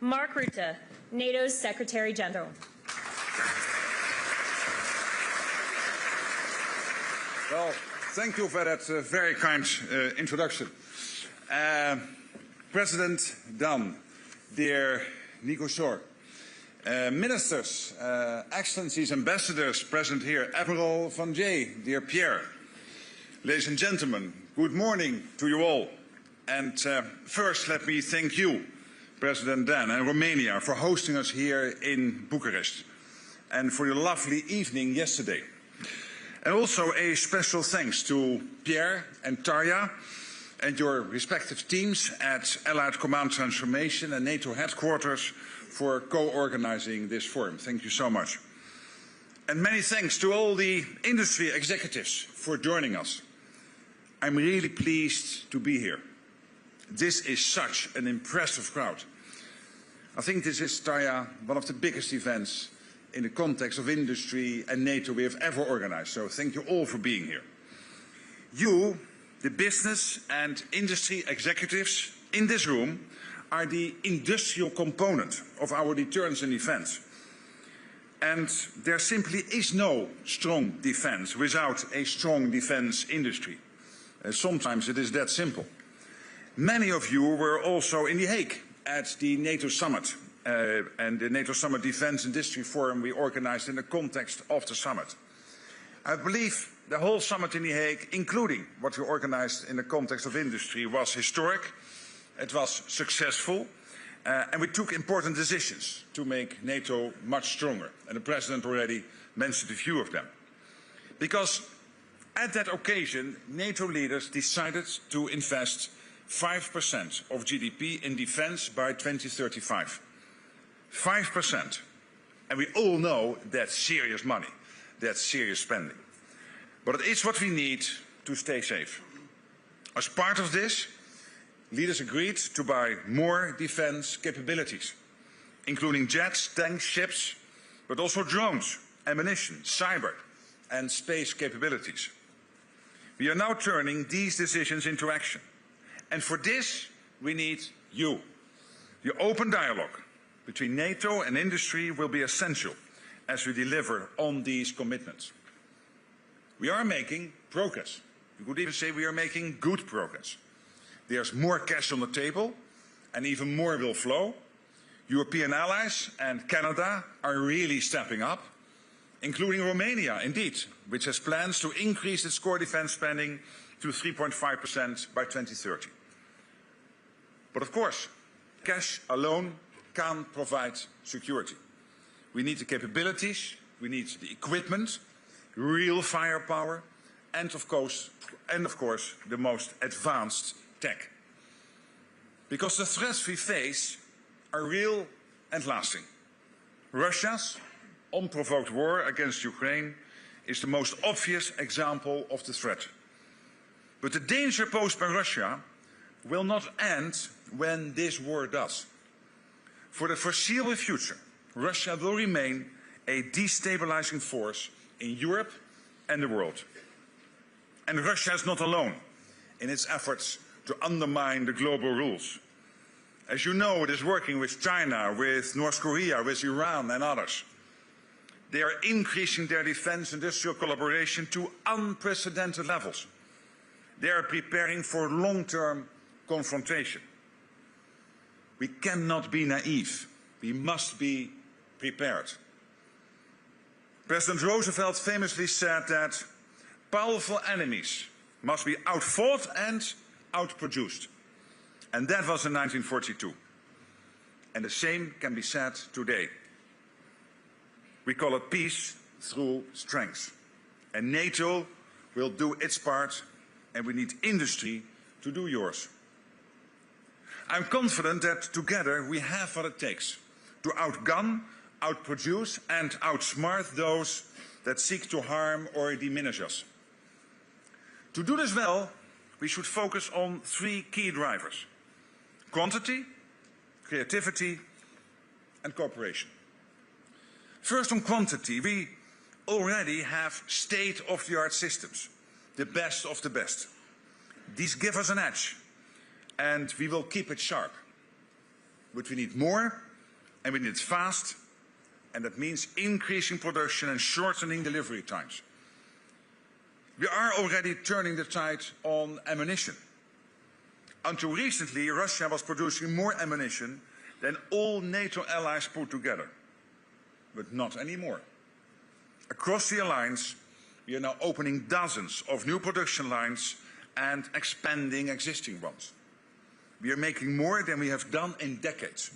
Mark Rutte, NATO's Secretary General. Well, thank you for that very kind introduction. President Dan, dear Nico Shore, ministers, excellencies, ambassadors present here, Admiral Van Jay, dear Pierre, ladies and gentlemen, good morning to you all. And first let me thank you, President Dan and Romania, for hosting us here in Bucharest and for your lovely evening yesterday. And also a special thanks to Pierre and Tarja and your respective teams at Allied Command Transformation and NATO headquarters for co-organizing this forum. Thank you so much. And many thanks to all the industry executives for joining us. I'm really pleased to be here. This is such an impressive crowd. I think this is, Tarja, one of the biggest events in the context of industry and NATO we have ever organized. So thank you all for being here. You, the business and industry executives in this room, are the industrial component of our deterrence and defense. And there simply is no strong defense without a strong defense industry. Sometimes it is that simple. Many of you were also in The Hague at the NATO summit. And the NATO Summit Defense Industry Forum we organized in the context of the summit. I believe the whole summit in The Hague, including what we organized in the context of industry, was historic, it was successful, and we took important decisions to make NATO much stronger. And the President already mentioned a few of them. Because at that occasion, NATO leaders decided to invest 5% of GDP in defense by 2035. 5%. And we all know that's serious money. That's serious spending. But it is what we need to stay safe. As part of this, leaders agreed to buy more defense capabilities, including jets, tanks, ships, but also drones, ammunition, cyber, and space capabilities. We are now turning these decisions into action. And for this, we need you. The open dialogue between NATO and industry will be essential as we deliver on these commitments. We are making progress. You could even say we are making good progress. There's more cash on the table and even more will flow. European allies and Canada are really stepping up, including Romania, indeed, which has plans to increase its core defense spending to 3.5% by 2030. But of course, cash alone can't provide security. We need the capabilities, we need the equipment, real firepower, and of course, the most advanced tech. Because the threats we face are real and lasting. Russia's unprovoked war against Ukraine is the most obvious example of the threat. But the danger posed by Russia will not end when this war does. For the foreseeable future, Russia will remain a destabilizing force in Europe and the world. And Russia is not alone in its efforts to undermine the global rules. As you know, it is working with China, with North Korea, with Iran and others. They are increasing their defense industrial collaboration to unprecedented levels. They are preparing for long-term confrontation. We cannot be naive. We must be prepared. President Roosevelt famously said that powerful enemies must be outfought and outproduced. And that was in 1942. And the same can be said today. We call it peace through strength. And NATO will do its part, and we need industry to do yours. I'm confident that together we have what it takes to outgun, outproduce and outsmart those that seek to harm or diminish us. To do this well, we should focus on three key drivers: quantity, creativity and cooperation. First, on quantity, we already have state-of-the-art systems, the best of the best. These give us an edge, and we will keep it sharp. But we need more And we need it fast, and that means increasing production and shortening delivery times. We are already turning the tide on ammunition. Until recently, Russia was producing more ammunition than all NATO allies put together. But not anymore. Across the alliance, we are now opening dozens of new production lines and expanding existing ones. We are making more than we have done in decades.